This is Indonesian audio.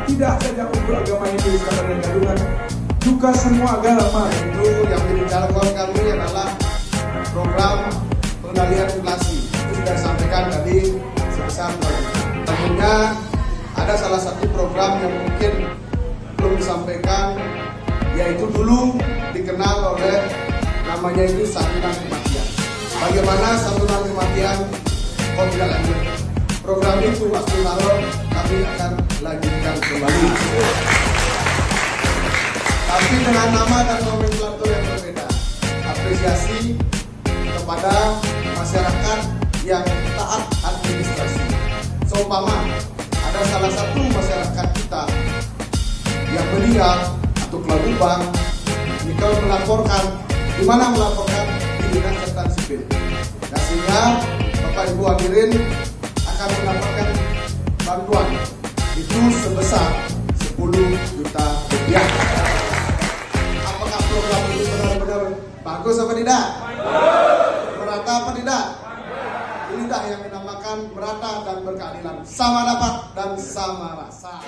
tidak saja untuk agama Hindu dan Gadungan, juga semua agama. Itu yang dibicarakan kami adalah program pengendalian inflasi. Itu sudah disampaikan tadi sebesar 2 juta. Tentunya ada salah satu program yang mungkin belum disampaikan, yaitu dulu dikenal oleh namanya itu santunan kematian. Bagaimana santunan kematian kok tidak lanjut? Program itu Asli Tahun kami akan lanjutkan kembali, tapi dengan nama dan nomenklatur yang berbeda. Apresiasi kepada masyarakat yang taat administrasi. Seumpama ada salah satu masyarakat kita yang meninggal atau kelabubang, kita melaporkan. Di mana melaporkan? Di Dinas Catatan Sipil. Nah, sehingga Bapak Ibu hadirin akan mendapatkan bantuan itu sebesar 10 juta rupiah. Apakah program ini benar-benar bagus apa tidak? Merata apa tidak? Inilah yang dinamakan merata dan berkeadilan. Sama dapat dan sama rasa.